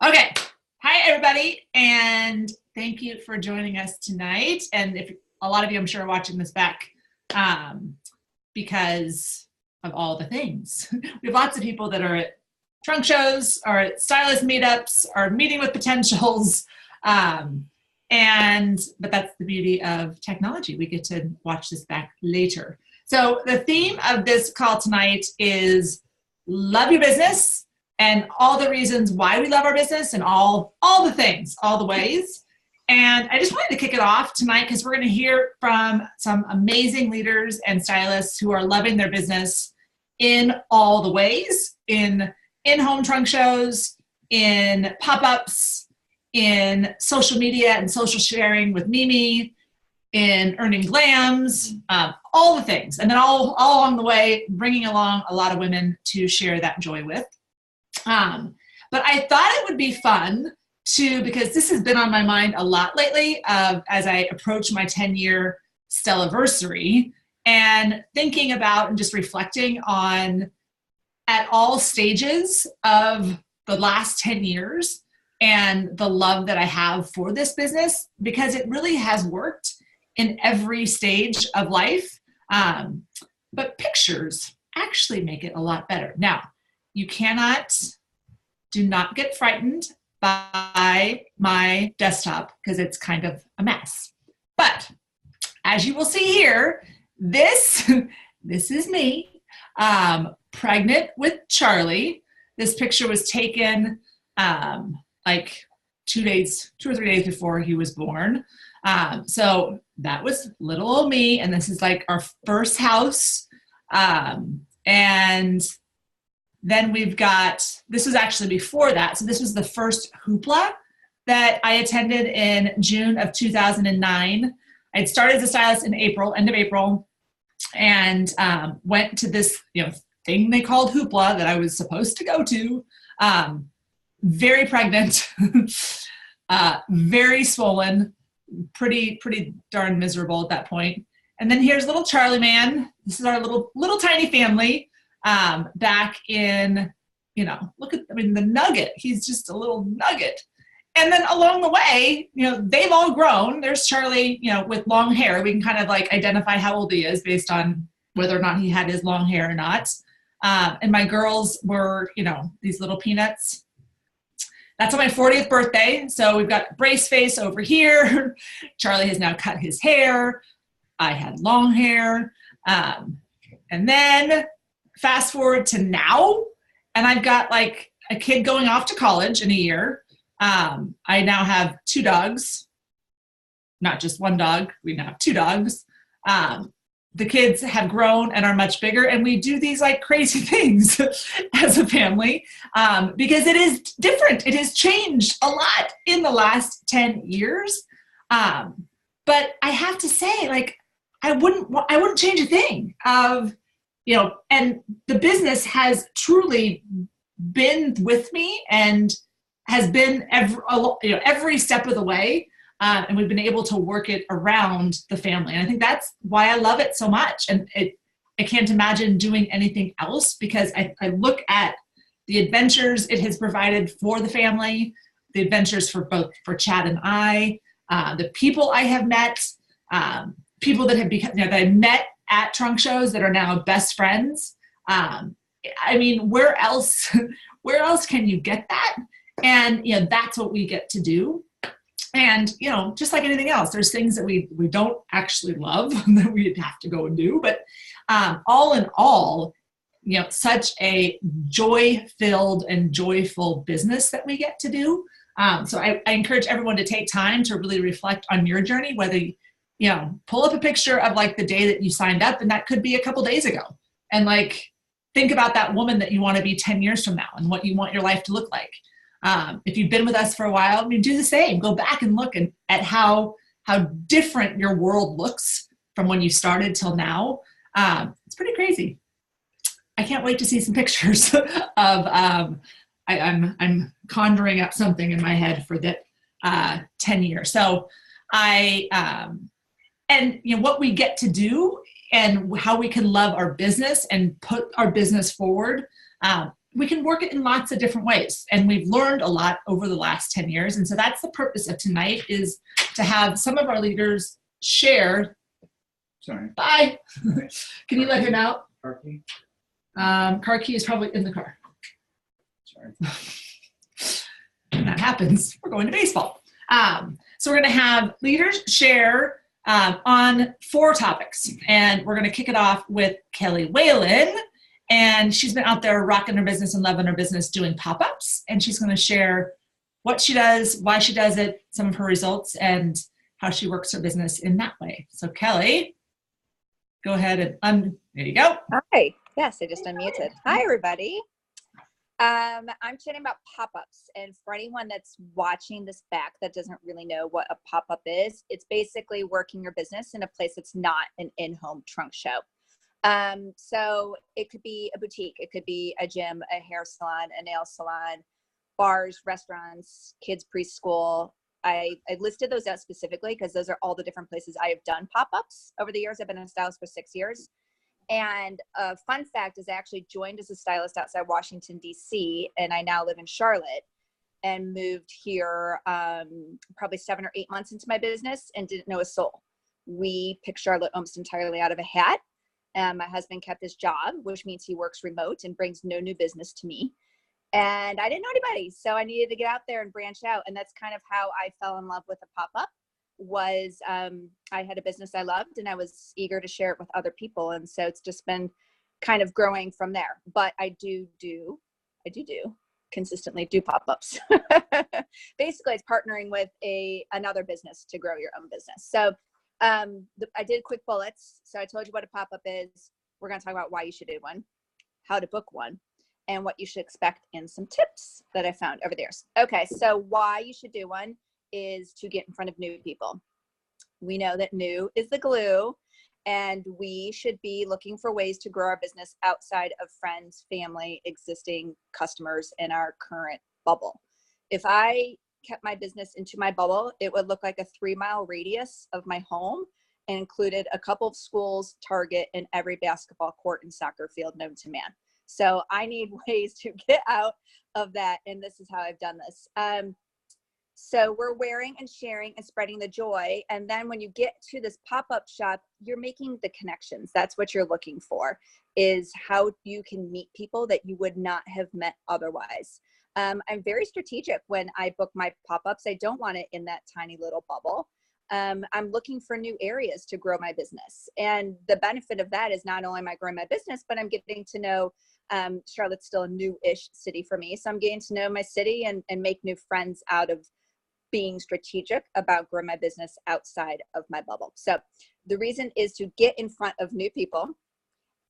Okay. Hi, everybody, and thank you for joining us tonight. And if a lot of you, I'm sure, are watching this back because of all the things. We have lots of people that are at trunk shows, or at stylist meetups, or meeting with potentials. But that's the beauty of technology. We get to watch this back later. So the theme of this call tonight is love your business, and all the reasons why we love our business, and all the things, all the ways. And I just wanted to kick it off tonight because we're going to hear from some amazing leaders and stylists who are loving their business in all the ways, in in-home trunk shows, in pop-ups, in social media and social sharing with Mimi, in earning glams, all the things. And then all along the way, bringing along a lot of women to share that joy with. But I thought it would be fun to, because this has been on my mind a lot lately, as I approach my 10-year Stellaversary, and thinking about and just reflecting on at all stages of the last 10 years and the love that I have for this business, because it really has worked in every stage of life. But pictures actually make it a lot better. Now, do not get frightened by my desktop because it's kind of a mess. But as you will see here, this is me, pregnant with Charlie. This picture was taken like 2 or 3 days before he was born. So that was little old me, and this is like our first house. And then we've got, this was actually before that. So this was the first hoopla that I attended in June of 2009. I'd started as a stylist in April, end of April, and went to this thing they called hoopla that I was supposed to go to. Very pregnant, very swollen, pretty darn miserable at that point. And then here's little Charlie man. This is our little tiny family. Back in, look at, the nugget. He's just a little nugget. And then along the way, they've all grown. There's Charlie, with long hair. We can kind of like identify how old he is based on whether or not he had his long hair or not. And my girls were, these little peanuts. That's on my 40th birthday. So we've got brace face over here. Charlie has now cut his hair. I had long hair. And then fast forward to now, and I've got like a kid going off to college in a year. I now have 2 dogs, not just one dog. We now have 2 dogs. The kids have grown and are much bigger, and we do these like crazy things as a family because it is different. It has changed a lot in the last 10 years. But I have to say, like, I wouldn't change a thing and the business has truly been with me and has been every step of the way. And we've been able to work it around the family. And I think that's why I love it so much. And I can't imagine doing anything else because I look at the adventures it has provided for the family, the adventures for Chad and I, the people I have met, people that have become, that I met at trunk shows that are now best friends. Where else can you get that? And, that's what we get to do. And, just like anything else, there's things that we don't actually love that we'd have to go and do. But all in all, such a joy-filled and joyful business that we get to do. So I encourage everyone to take time to really reflect on your journey, whether pull up a picture of like the day that you signed up, and that could be a couple days ago. And like, think about that woman that you want to be 10 years from now and what you want your life to look like. If you've been with us for a while, do the same. Go back and look at how different your world looks from when you started till now. It's pretty crazy. I can't wait to see some pictures of, I'm conjuring up something in my head for that 10 years. So what we get to do and how we can love our business and put our business forward we can work it in lots of different ways. And we've learned a lot over the last 10 years. And so that's the purpose of tonight, is to have some of our leaders share. Sorry. Bye. Can you let him out? Car key? Car key is probably in the car. Sorry. When that happens, we're going to baseball. So we're going to have leaders share on 4 topics. And we're going to kick it off with Kelly Whalen. And she's been out there rocking her business and loving her business, doing pop-ups. And she's going to share what she does, why she does it, some of her results, and how she works her business in that way. So Kelly, go ahead and there you go. Hi. Yes, I just unmuted. Hi, everybody. I'm chatting about pop-ups. And for anyone that's watching this back that doesn't really know what a pop-up is, it's basically working your business in a place that's not an in-home trunk show. So it could be a boutique, it could be a gym, a hair salon, a nail salon, bars, restaurants, kids preschool. I listed those out specifically because those are all the different places I have done pop-ups over the years. I've been a stylist for 6 years. And a fun fact is I actually joined as a stylist outside Washington, D.C., and I now live in Charlotte, and moved here probably 7 or 8 months into my business and didn't know a soul. We picked Charlotte almost entirely out of a hat. My husband kept his job, which means he works remote and brings no new business to me. And I didn't know anybody, so I needed to get out there and branch out. And that's kind of how I fell in love with a pop-up. Was I had a business I loved, and I was eager to share it with other people. And so it's just been kind of growing from there. But I do consistently do pop-ups. Basically, it's partnering with another business to grow your own business. So I did quick bullets. So I told you what a pop-up is. We're going to talk about why you should do one, how to book one, and what you should expect, and some tips that I found over the years. Okay, so why you should do one is to get in front of new people. We know that new is the glue, and we should be looking for ways to grow our business outside of friends, family, existing customers in our current bubble. If I kept my business into my bubble, it would look like a 3-mile radius of my home and included a couple of schools, Target, and every basketball court and soccer field known to man. So I need ways to get out of that, and this is how I've done this. So we're wearing and sharing and spreading the joy. And then when you get to this pop-up shop, you're making the connections. That's what you're looking for, is how you can meet people that you would not have met otherwise. I'm very strategic when I book my pop-ups. I don't want it in that tiny little bubble. I'm looking for new areas to grow my business. And the benefit of that is not only am I growing my business, but I'm getting to know, Charlotte's still a new-ish city for me. So I'm getting to know my city and make new friends out of being strategic about growing my business outside of my bubble. So the reason is to get in front of new people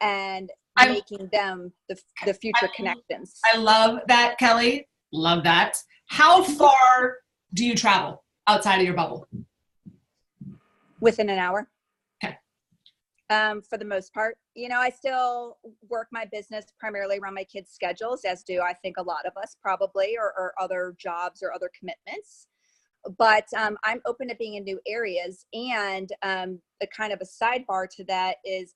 and making them the future connections. I love that, Kelly. Love that. How far do you travel outside of your bubble? Within an hour. Okay. For the most part, I still work my business primarily around my kids' schedules, as do I think a lot of us probably, or other jobs or other commitments. But I'm open to being in new areas. And a kind of a sidebar to that is,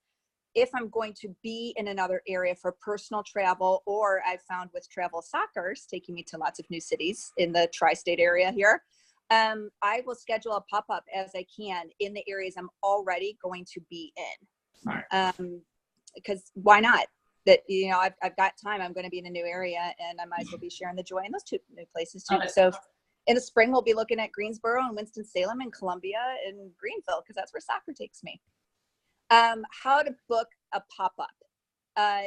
if I'm going to be in another area for personal travel, or I've found with travel soccer's taking me to lots of new cities in the tri-state area here, I will schedule a pop-up as I can in the areas I'm already going to be in. Right. Because why not? That, I've got time. I'm going to be in a new area, and I might as well be sharing the joy in those 2 new places too. So in the spring, we'll be looking at Greensboro and Winston-Salem and Columbia and Greenville, because that's where soccer takes me. How to book a pop-up.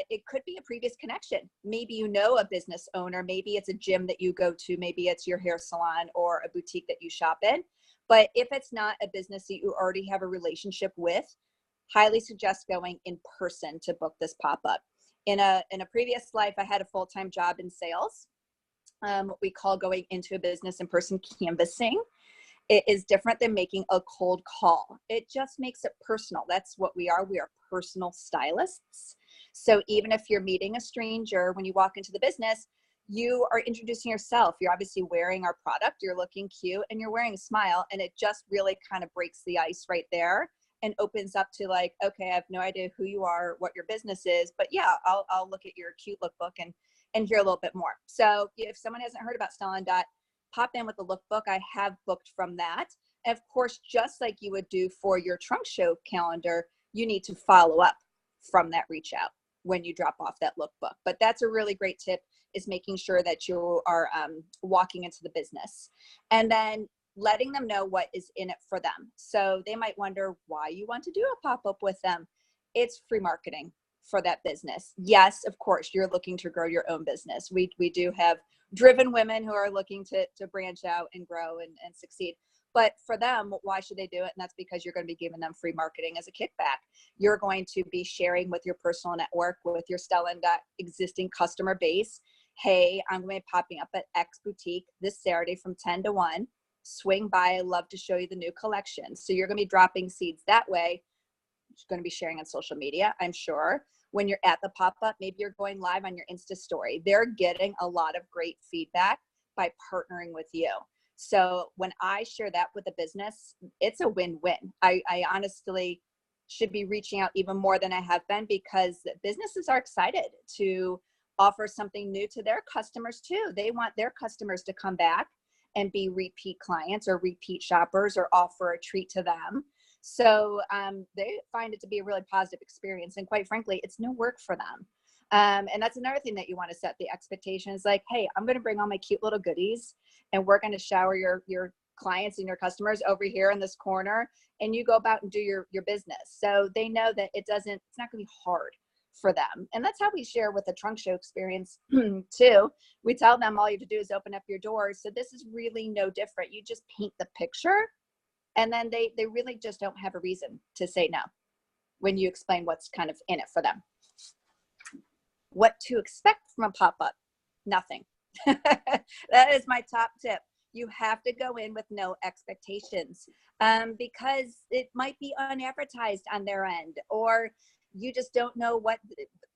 It could be a previous connection. Maybe you know a business owner. Maybe it's a gym that you go to. Maybe it's your hair salon or a boutique that you shop in. But if it's not a business that you already have a relationship with, highly suggest going in person to book this pop-up. In a previous life, I had a full-time job in sales. What we call going into a business in person, canvassing. It is different than making a cold call. It just makes it personal. That's what we are. We are personal stylists. So even if you're meeting a stranger, when you walk into the business, you are introducing yourself. You're obviously wearing our product. You're looking cute and you're wearing a smile. And it just really kind of breaks the ice right there and opens up to like, okay, I have no idea who you are, what your business is, but yeah, I'll look at your cute lookbook and hear a little bit more. So if someone hasn't heard about Stella and Dot, pop in with the lookbook. I have booked from that. And of course, just like you would do for your trunk show calendar, you need to follow up from that reach out when you drop off that lookbook. But that's a really great tip, is making sure that you are walking into the business, and then letting them know what is in it for them. So they might wonder why you want to do a pop-up with them. It's free marketing for that business. Yes, of course, you're looking to grow your own business. We do have driven women who are looking to branch out and grow and succeed. But for them, why should they do it? And that's because you're going to be giving them free marketing as a kickback. You're going to be sharing with your personal network, with your Stella and Dot existing customer base. Hey, I'm going to be popping up at X Boutique this Saturday from 10 to 1. Swing by. I'd love to show you the new collection. So you're going to be dropping seeds that way. You're going to be sharing on social media, I'm sure. When you're at the pop-up, maybe you're going live on your Insta story. They're getting a lot of great feedback by partnering with you. So when I share that with a business, it's a win-win. I honestly should be reaching out even more than I have been, because businesses are excited to offer something new to their customers too. They want their customers to come back and be repeat clients or repeat shoppers, or offer a treat to them. So they find it to be a really positive experience. And quite frankly, it's no work for them. And that's another thing that you want to set the expectations, like, hey, I'm going to bring all my cute little goodies, and we're going to shower your clients and your customers over here in this corner, and you go about and do your business. So they know that it's not going to be hard for them. And that's how we share with the trunk show experience too. We tell them all you have to do is open up your doors. So this is really no different. You just paint the picture, and then they really just don't have a reason to say no when you explain what's kind of in it for them. What to expect from a pop-up? Nothing. That is my top tip. You have to go in with no expectations, because it might be unadvertised on their end, or you just don't know what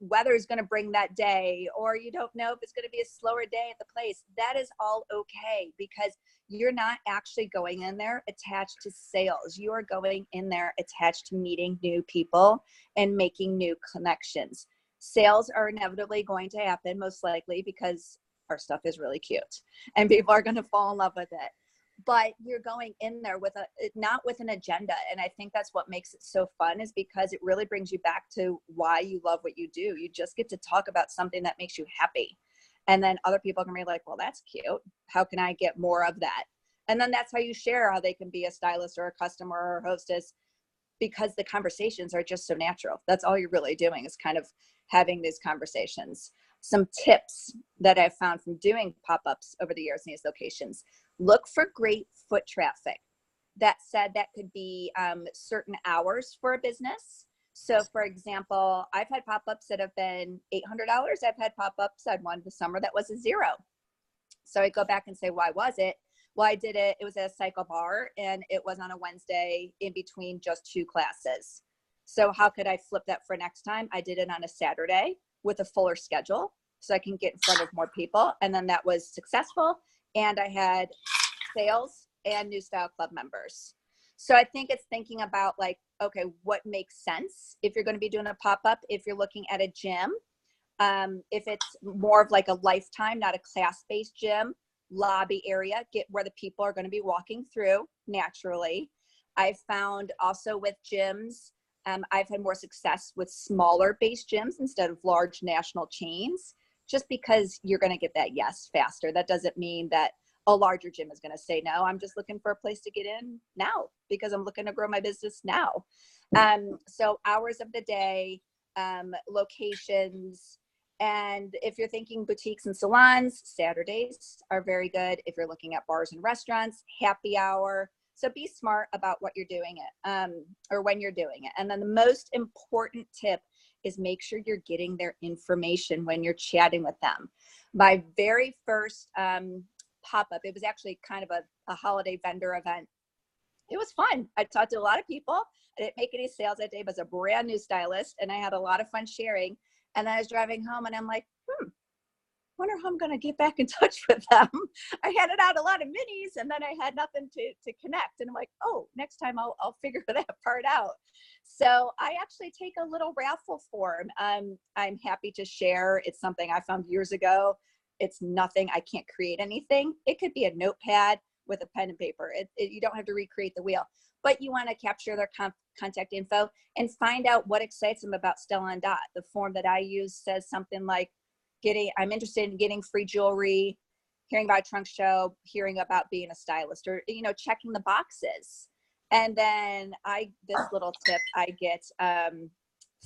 weather is going to bring that day, or you don't know if it's going to be a slower day at the place. That is all okay, because you're not actually going in there attached to sales. You are going in there attached to meeting new people and making new connections. Sales are inevitably going to happen, most likely, because our stuff is really cute and people are going to fall in love with it. But you're going in there not with an agenda. And I think that's what makes it so fun, is because it really brings you back to why you love what you do. You just get to talk about something that makes you happy. And then other people can be like, well, that's cute. How can I get more of that? And then that's how you share how they can be a stylist or a customer or a hostess, because the conversations are just so natural. That's all you're really doing, is kind of having these conversations. Some tips that I've found from doing pop-ups over the years in these locations: look for great foot traffic. That said, that could be certain hours for a business. So for example, I've had pop-ups that have been $800. I've had pop-ups, I'd one this summer that was a zero. So I go back and say, why was it? Well, I did it. It was at a cycle bar, and it was on a Wednesday in between just 2 classes. So how could I flip that for next time? I did it on a Saturday with a fuller schedule, so I can get in front of more people. And then that was successful. And I had sales and New Style Club members. So I think it's thinking about, like, okay, what makes sense if you're going to be doing a pop-up, if you're looking at a gym, if it's more of like a lifetime, not a class-based gym, lobby area, get where the people are going to be walking through naturally. I've found also with gyms, I've had more success with smaller based gyms instead of large national chains, just because you're going to get that yes faster. That doesn't mean that a larger gym is going to say no. I'm just looking for a place to get in now, because I'm looking to grow my business now. So hours of the day, locations. And if you're thinking boutiques and salons, Saturdays are very good. If you're looking at bars and restaurants, happy hour. So be smart about what you're doing it, or when you're doing it. And then the most important tip is make sure you're getting their information when you're chatting with them. My very first pop-up, it was actually kind of a holiday vendor event. It was fun. I talked to a lot of people. I didn't make any sales that day, but I was a brand new stylist, and I had a lot of fun sharing. And then I was driving home, and I'm like, wonder how I'm going to get back in touch with them. I handed out a lot of minis and then I had nothing to connect. And I'm like, oh, next time I'll figure that part out. So I actually take a little raffle form. I'm happy to share. It's something I found years ago. It's nothing. I can't create anything. It could be a notepad with a pen and paper. You don't have to recreate the wheel, but you want to capture their contact info and find out what excites them about Stella and Dot. The form that I use says something like, I'm interested in getting free jewelry, hearing about a trunk show, hearing about being a stylist, or, checking the boxes. And then this little tip I get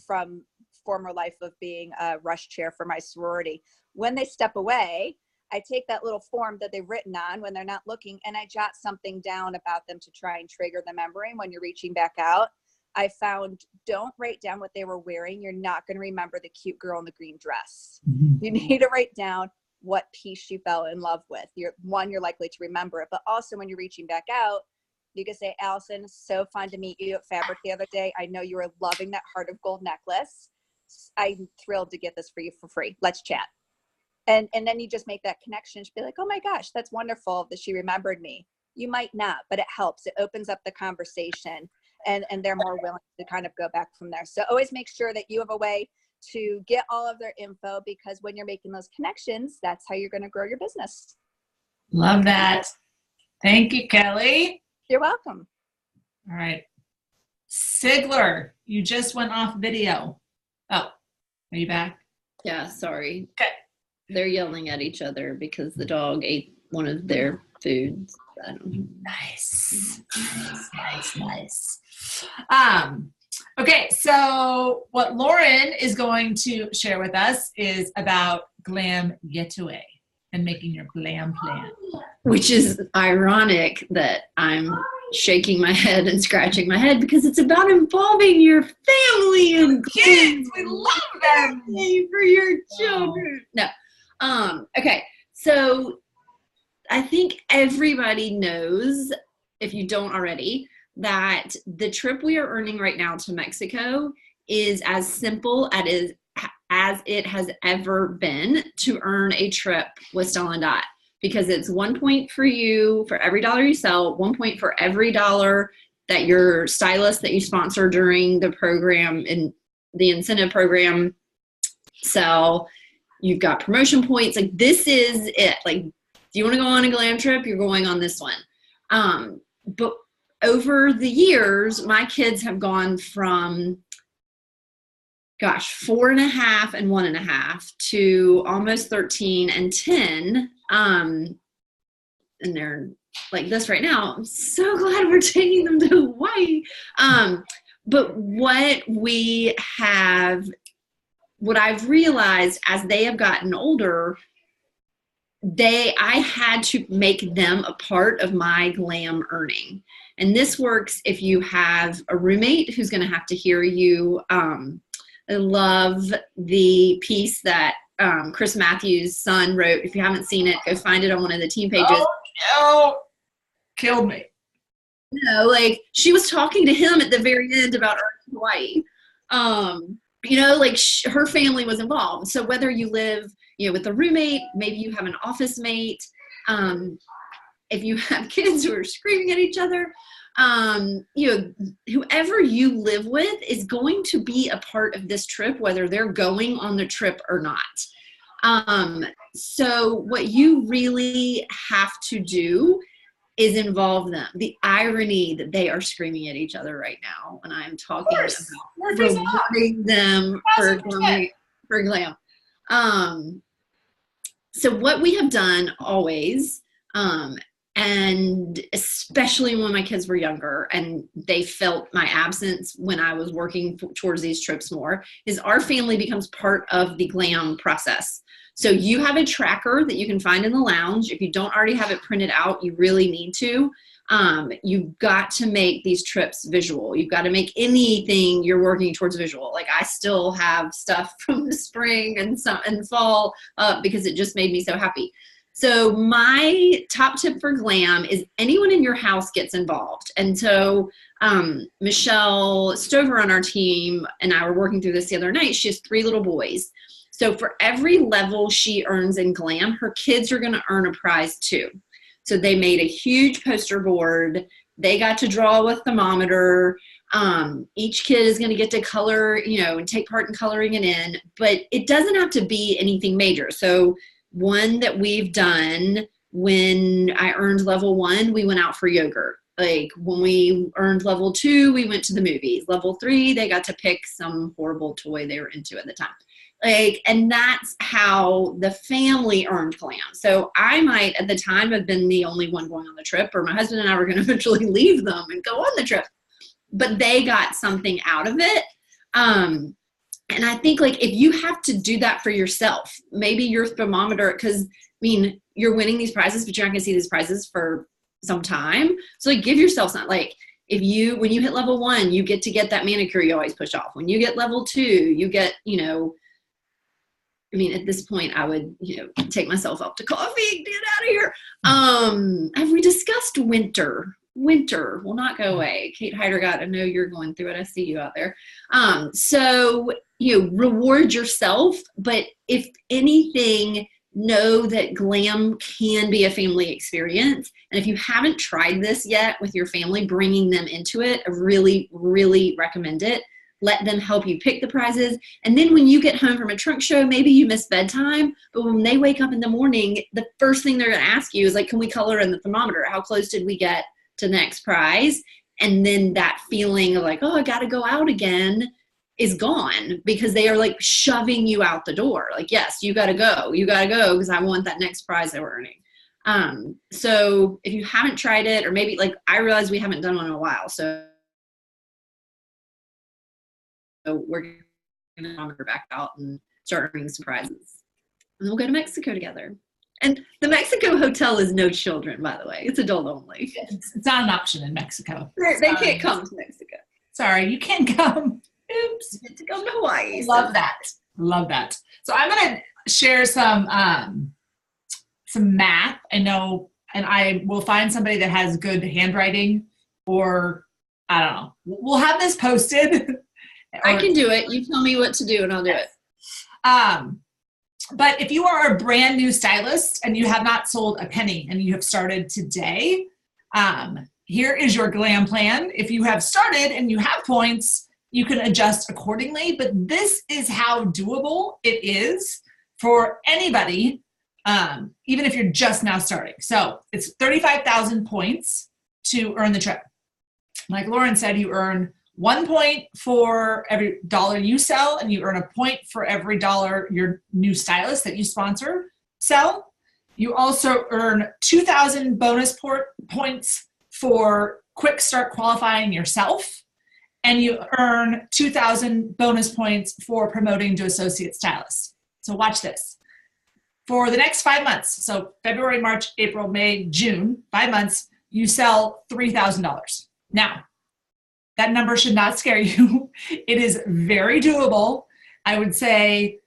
from former life of being a rush chair for my sorority. When they step away, I take that little form that they've written on when they're not looking, and I jot something down about them to try and trigger the memory when you're reaching back out. I found, don't write down what they were wearing. You're not going to remember the cute girl in the green dress. Mm-hmm. You need to write down what piece you fell in love with. You're likely to remember it, but also when you're reaching back out, you can say, Allison, so fun to meet you at Fabric the other day. I know you were loving that heart of gold necklace. I'm thrilled to get this for you for free. Let's chat. And then you just make that connection. She'll be like, oh my gosh, that's wonderful that she remembered me. You might not, but it helps. It opens up the conversation. And they're more willing to kind of go back from there. So always make sure that you have a way to get all of their info, because when you're making those connections, that's how you're going to grow your business. Love that. Thank you, Kelly. You're welcome. All right. Sigler, you just went off video. Oh, are you back? Yeah, sorry. Okay. They're yelling at each other because the dog ate one of their foods. I don't know. Nice. Okay, so what Lauren is going to share with us is about Glam Getaway and making your glam plan. Which is ironic that I'm shaking my head and scratching my head, because it's about involving your family and kids. We love them. For your children. No. Okay, so I think everybody knows, if you don't already, that the trip we are earning right now to Mexico is as simple as it has ever been to earn a trip with Stella and Dot, because it's 1 point for you for every dollar you sell, 1 point for every dollar that your stylist that you sponsor during the program and the incentive program sell. You've got promotion points. Like, this is it. Like, do you want to go on a glam trip? You're going on this one. But over the years, my kids have gone from, 4.5 and 1.5 to almost 13 and 10. And they're like this right now. I'm so glad we're taking them to Hawaii. But what I've realized as they have gotten older, I had to make them a part of my glam earning. And this works if you have a roommate who's going to have to hear you. I love the piece that Chris Matthews' son wrote. If you haven't seen it, go find it on one of the team pages. Oh, killed me. Like, she was talking to him at the very end about earning Hawaii. Her family was involved. So whether you live, with a roommate, maybe you have an office mate, if you have kids who are screaming at each other, whoever you live with is going to be a part of this trip, whether they're going on the trip or not. So what you really have to do is involve them. The irony that they are screaming at each other right now when I'm talking about rewarding them for glam. So what we have done always, and especially when my kids were younger and they felt my absence when I was working towards these trips more, is our family becomes part of the glam process. So you have a tracker that you can find in the lounge. If you don't already have it printed out, you really need to. You've got to make these trips visual. You've got to make anything you're working towards visual. Like, I still have stuff from the spring and fall because it just made me so happy. So my top tip for glam is anyone in your house gets involved. And so Michelle Stover on our team and I were working through this the other night. She has 3 little boys. So for every level she earns in glam, her kids are going to earn a prize too. So they made a huge poster board. They got to draw with thermometer. Each kid is going to get to color, and take part in coloring it in, but it doesn't have to be anything major. So one that we've done, when I earned level 1, we went out for yogurt. Like when we earned level 2, we went to the movies. Level 3, they got to pick some horrible toy they were into at the time. And that's how the family earned glam. So I might at the time have been the only one going on the trip, or my husband and I were going to eventually leave them and go on the trip, but they got something out of it. And I think if you have to do that for yourself, maybe your thermometer, because you're winning these prizes, but you're not going to see these prizes for some time. So give yourself something. When you hit level 1, you get to get that manicure you always push off. When you get level 2, you get, at this point I would, take myself up to coffee, get out of here. Have we discussed winter? Winter will not go away. Kate Heidergott, I know you're going through it. I see you out there. So reward yourself, but if anything, know that glam can be a family experience. And if you haven't tried this yet with your family, bringing them into it, I really, really recommend it. Let them help you pick the prizes. And then when you get home from a trunk show, maybe you miss bedtime, but when they wake up in the morning, the first thing they're going to ask you is can we color in the thermometer? How close did we get to the next prize? And then that feeling of oh, I got to go out again is gone, because they are shoving you out the door. Yes, you got to go because I want that next prize that we're earning. So if you haven't tried it, or maybe I realize we haven't done one in a while. So we're going to monitor back out and start earning some prizes. And then we'll go to Mexico together. And the Mexico hotel is no children, by the way. It's adult only. It's not an option in Mexico. They can't come to Mexico. Sorry, you can't come. Oops. You get to go to Hawaii. Love that. Love that. So I'm going to share some math. I know, and I will find somebody that has good handwriting, or I don't know. We'll have this posted. I can do it. You tell me what to do and I'll do it. But if you are a brand new stylist and you have not sold a penny and you have started today, here is your glam plan. If you have started and you have points, you can adjust accordingly, but this is how doable it is for anybody, even if you're just now starting. So it's 35,000 points to earn the trip. Like Lauren said, you earn 1 point for every dollar you sell, and you earn a point for every dollar your new stylist that you sponsor sell. You also earn 2,000 bonus points for quick start qualifying yourself, and you earn 2,000 bonus points for promoting to associate stylist. So watch this. For the next 5 months, so February, March, April, May, June, 5 months, you sell $3,000. Now, that number should not scare you. It is very doable. I would say,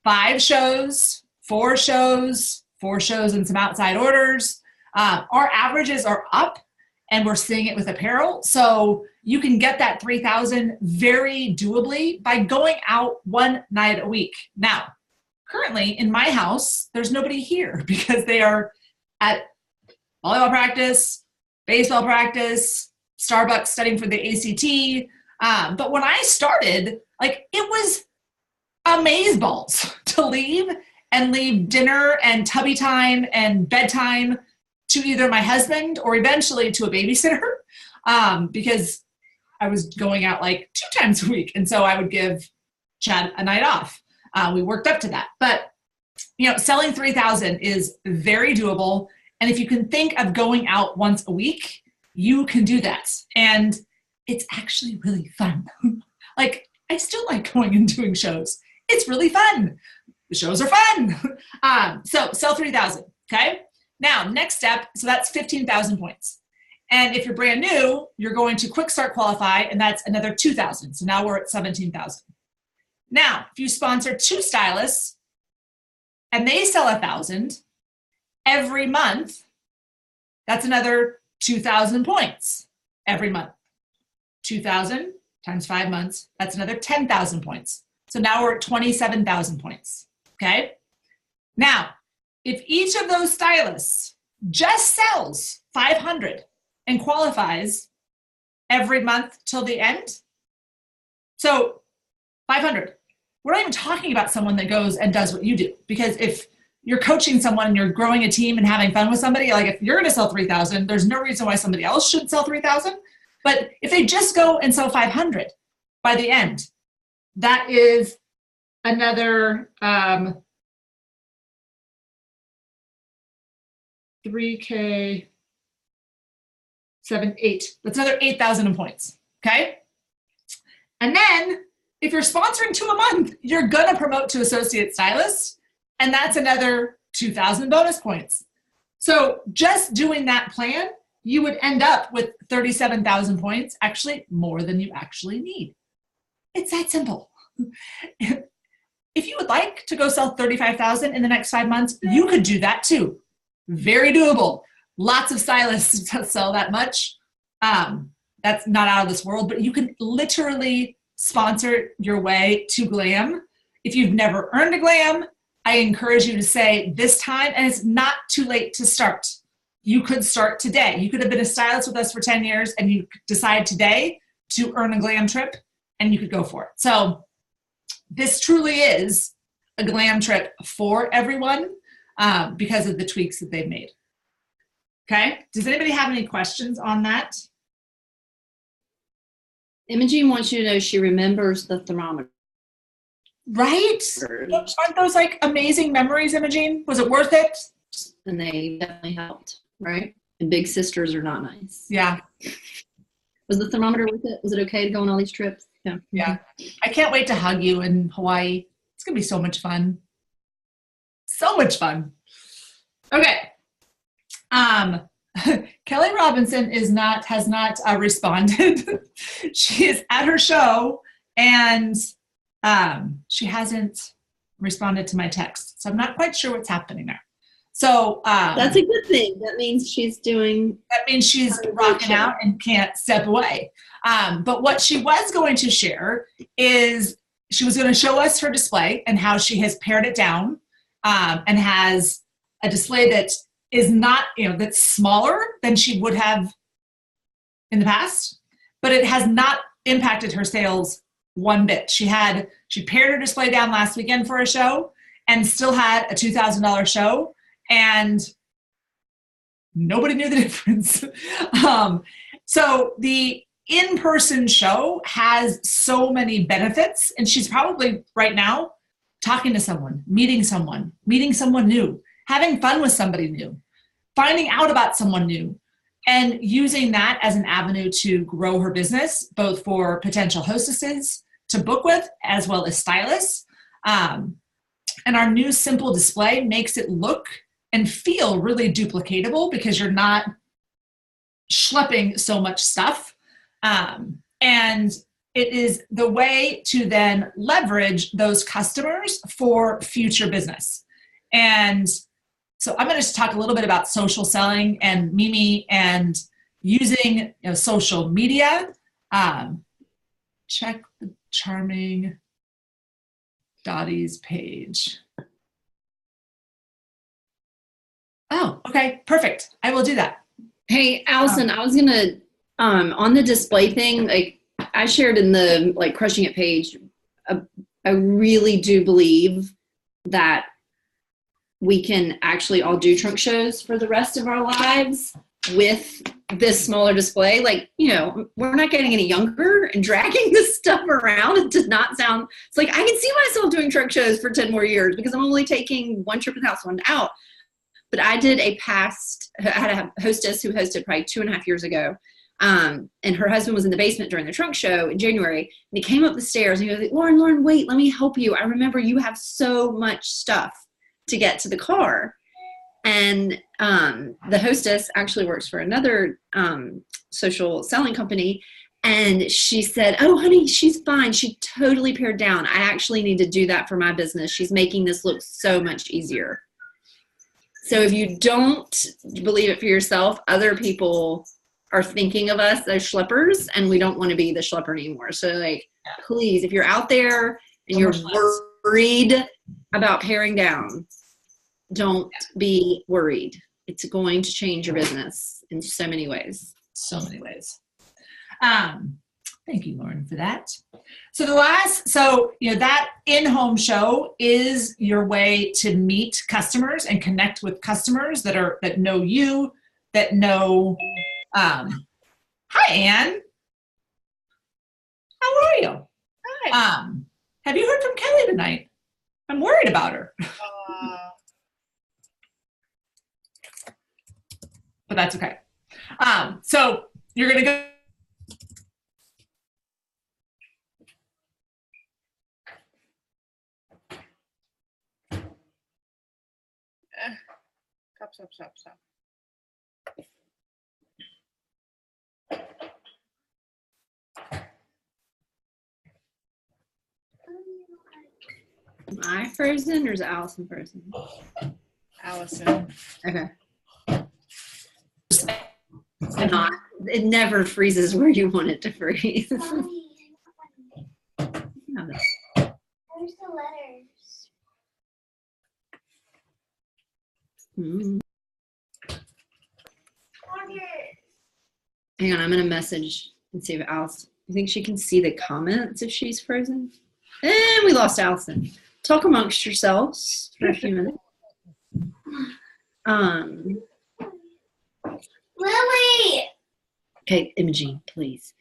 5 shows, 4 shows, 4 shows and some outside orders. Our averages are up, and we're seeing it with apparel. So you can get that 3,000 very doably by going out one night a week. Now, currently in my house, there's nobody here because they are at volleyball practice, baseball practice, Starbucks studying for the ACT. But when I started, it was amazeballs to leave dinner and tubby time and bedtime to either my husband or eventually to a babysitter, because I was going out 2 times a week. And so I would give Chad a night off. We worked up to that. But, selling 3,000 is very doable. And if you can think of going out once a week, you can do that. And it's actually really fun. I still like going and doing shows. It's really fun. The shows are fun. So sell 3,000, okay? Now, next step, so that's 15,000 points. And if you're brand new, you're going to quick start qualify, and that's another 2,000. So now we're at 17,000. Now, if you sponsor 2 stylists and they sell 1,000 every month, that's another 2,000 points every month. 2,000 times 5 months, that's another 10,000 points. So now we're at 27,000 points. Okay. Now, if each of those stylists just sells 500 and qualifies every month till the end, so 500, we're not even talking about someone that goes and does what you do. Because if you're coaching someone and you're growing a team and having fun with somebody, like if you're going to sell 3,000, there's no reason why somebody else should sell 3,000. But if they just go and sell 500 by the end, that is another 3K, 7, 8. That's another 8,000 points. Okay. And then if you're sponsoring 2 a month, you're going to promote to associate stylist. And that's another 2,000 bonus points. So just doing that plan, you would end up with 37,000 points, actually more than you actually need. It's that simple. If you would like to go sell 35,000 in the next 5 months, you could do that too. Very doable. Lots of stylists sell that much. That's not out of this world, but you can literally sponsor your way to glam. If you've never earned a glam, I encourage you to say this time, and it's not too late to start. You could start today. You could have been a stylist with us for 10 years and you decide today to earn a glam trip and you could go for it. So this truly is a glam trip for everyone because of the tweaks that they've made. Okay. Does anybody have any questions on that? Imogen wants you to know she remembers the thermometer. Right? Aren't those like amazing memories, Imogen? Was it worth it? And they definitely helped, right? And big sisters are not nice. Yeah. Was the thermometer worth it? Was it okay to go on all these trips? Yeah. Yeah. I can't wait to hug you in Hawaii. It's going to be so much fun. So much fun. Okay. Kelly Robinson has not responded. She is at her show and she hasn't responded to my text. So I'm not quite sure what's happening there. So that's a good thing. That means she's rocking out and can't step away. But what she was going to share is she was going to show us her display and how she has pared it down and has a display that is not, that's smaller than she would have in the past, but it has not impacted her sales one bit. She pared her display down last weekend for a show and still had a $2,000 show, and nobody knew the difference. So the in-person show has so many benefits, and she's probably right now talking to someone, meeting someone new, having fun with somebody new, finding out about someone new, and using that as an avenue to grow her business, both for potential hostesses to book with, as well as stylists. And our new simple display makes it look and feel really duplicatable because you're not schlepping so much stuff. And it is the way to then leverage those customers for future business. And so I'm going to just talk a little bit about social selling and Mimi and using social media. Check the charming Dottie's page. Oh, okay, perfect. I will do that. Hey, Allison, I was going to, on the display thing, like I shared in the Crushing It page, I really do believe that we can actually all do trunk shows for the rest of our lives with this smaller display. We're not getting any younger, and dragging this stuff around, it does not sound, it's like I can see myself doing trunk shows for 10 more years because I'm only taking one trip in the house, one out. But I had a hostess who hosted probably 2.5 years ago. And her husband was in the basement during the trunk show in January, and he came up the stairs and he was like, Lauren, wait, let me help you. I remember you have so much stuff to get to the car. And the hostess actually works for another social selling company. And she said, oh, honey, she's fine. She totally pared down. I actually need to do that for my business. She's making this look so much easier. So if you don't believe it for yourself, other people are thinking of us as schleppers, and we don't want to be the schlepper anymore. So please, if you're out there and you're worried about paring down, don't be worried. It's going to change your business in so many ways. So many ways. Thank you, Lauren, for that. So that in-home show is your way to meet customers and connect with customers that know you, that know. Hi, Anne. How are you? Hi. Have you heard from Kelly tonight? I'm worried about her. But that's okay. So you're gonna go. Stop. Am I frozen or is Allison frozen? Allison. Okay. Not. It never freezes where you want it to freeze. Mommy, Yeah, where's the letters? mm. Letters. Hang on, I'm gonna message and see if Allison. You think she can see the comments if she's frozen? And we lost Allison. Talk amongst yourselves for a few minutes. Lily! Okay, Imogene, please.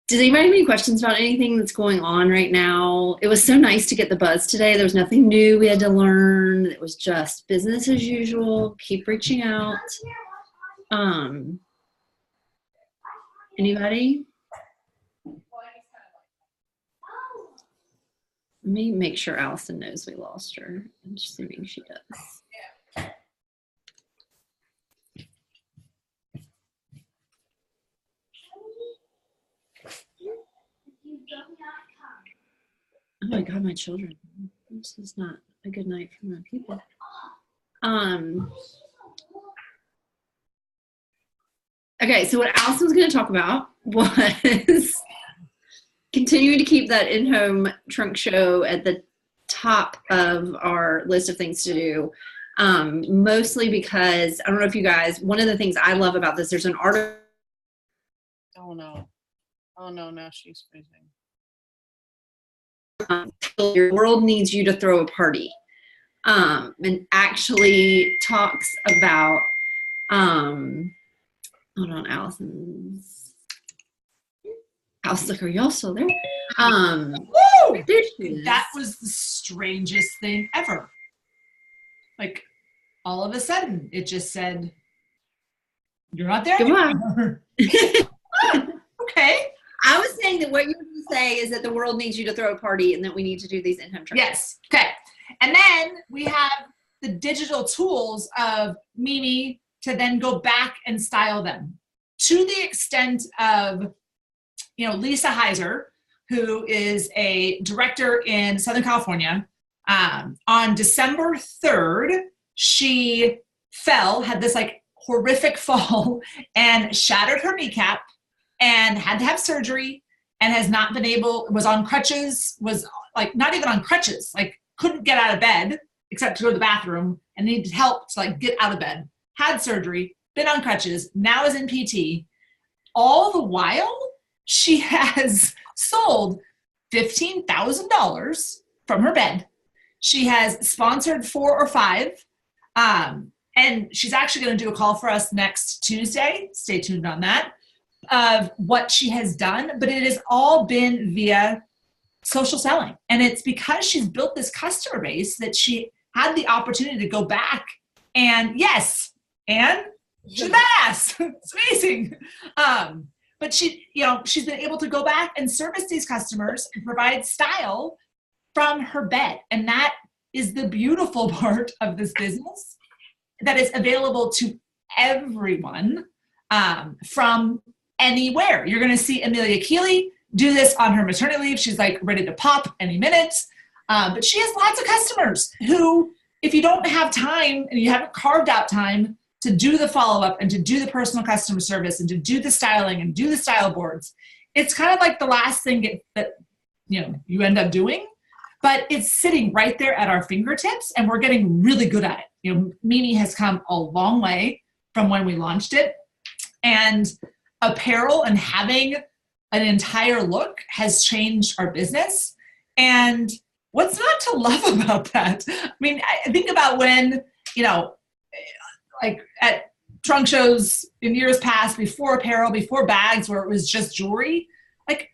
Does anybody have any questions about anything that's going on right now? It was so nice to get the buzz today. There was nothing new we had to learn. It was just business as usual. Keep reaching out. Anybody? Let me make sure Allison knows we lost her. I'm assuming she does. Oh my God, my children. This is not a good night for my people. Okay, so what Allison was going to talk about was continuing to keep that in-home trunk show at the top of our list of things to do. Mostly because, I don't know if you guys, one of the things I love about this, there's an article. Oh no, now she's freezing. Your world needs you to throw a party. And actually talks about, hold on, Allison's. Like, are y'all still there? Woo! There she is. That was the strangest thing ever. Like, all of a sudden, it just said, "You're not there anymore." Okay. I was saying that what you were going to say is that the world needs you to throw a party and that we need to do these in-home trunks. Yes. Okay. And then we have the digital tools of Mimi to then go back and style them to the extent of, Lisa Heiser, who is a director in Southern California. On December 3rd, she had this horrific fall and shattered her kneecap and had to have surgery and has not been was on crutches, was not even on crutches, couldn't get out of bed except to go to the bathroom and needed help to get out of bed, had surgery, been on crutches, now is in PT. All the while, she has sold $15,000 from her bed. She has sponsored 4 or 5. And she's actually going to do a call for us next Tuesday. Stay tuned on that, of what she has done. But it has all been via social selling. And it's because she's built this customer base that she had the opportunity to go back. And yes, Anne, she's badass. It's amazing. But she's been able to go back and service these customers and provide style from her bed. And that is the beautiful part of this business, that is available to everyone from anywhere. You're going to see Amelia Keeley do this on her maternity leave. She's ready to pop any minute. But she has lots of customers who, if you don't have time and you haven't carved out time to do the follow-up and to do the personal customer service and to do the styling and do the style boards, it's kind of like the last thing that you end up doing, but it's sitting right there at our fingertips and we're getting really good at it. Mimi has come a long way from when we launched it, and apparel and having an entire look has changed our business. And what's not to love about that? I mean, I think about when, like at trunk shows in years past, before apparel, before bags, where it was just jewelry, like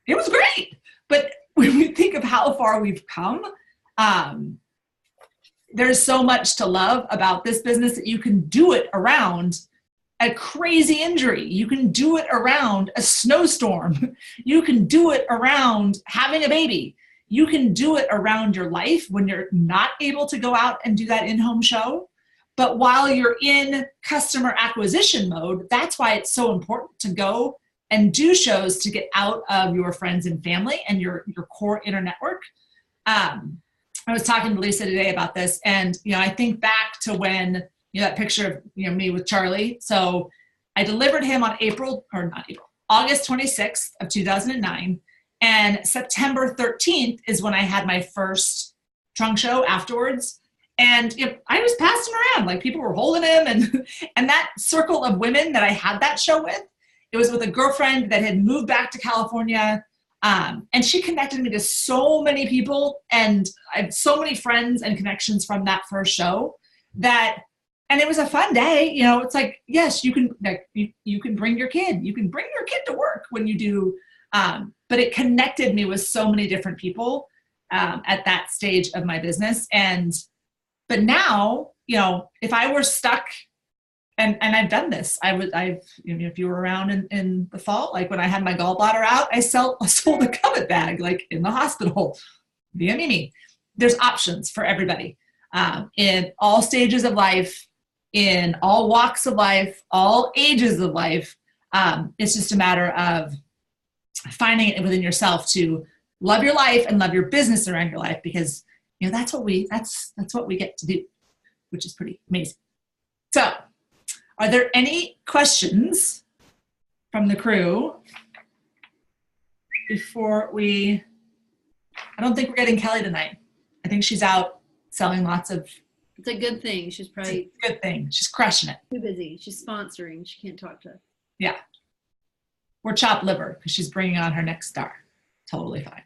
it was great. But when we think of how far we've come, there's so much to love about this business that you can do it around a crazy injury. You can do it around a snowstorm. You can do it around having a baby. You can do it around your life when you're not able to go out and do that in-home show. But while you're in customer acquisition mode, that's why it's so important to go and do shows to get out of your friends and family and your core inner network. I was talking to Lisa today about this, and I think back to when that picture of me with Charlie. So I delivered him on August 26th of 2009, and September 13th is when I had my first trunk show afterwards. And I was passing around, like people were holding him, and that circle of women that I had that show with, it was with a girlfriend that had moved back to California. And she connected me to so many people, and I have so many friends and connections from that first show and it was a fun day. It's like, yes, you can bring your kid. You can bring your kid to work when you do. But it connected me with so many different people at that stage of my business. But now, if I were stuck, and I've done this, if you were around in the fall, like when I had my gallbladder out, I sold a covet bag, like in the hospital via Mimi. There's options for everybody in all stages of life, in all walks of life, all ages of life. It's just a matter of finding it within yourself to love your life and love your business around your life, because that's what we get to do, which is pretty amazing. So, are there any questions from the crew before I don't think we're getting Kelly tonight. I think she's out selling lots of. It's a good thing. She's probably It's a good thing. She's crushing it. too busy. She's sponsoring. She can't talk to us. Yeah. We're chopped liver because she's bringing on her next star. Totally fine.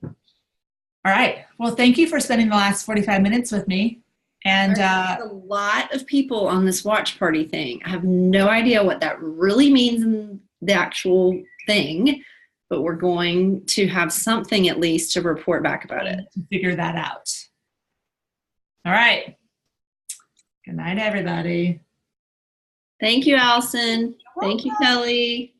All right. Well, thank you for spending the last 45 minutes with me. And There's a lot of people on this watch party thing. I have no idea what that really means in the actual thing, but we're going to have something at least to report back about it. To figure that out. All right. Good night, everybody. Thank you, Allison. Thank you, Kelly.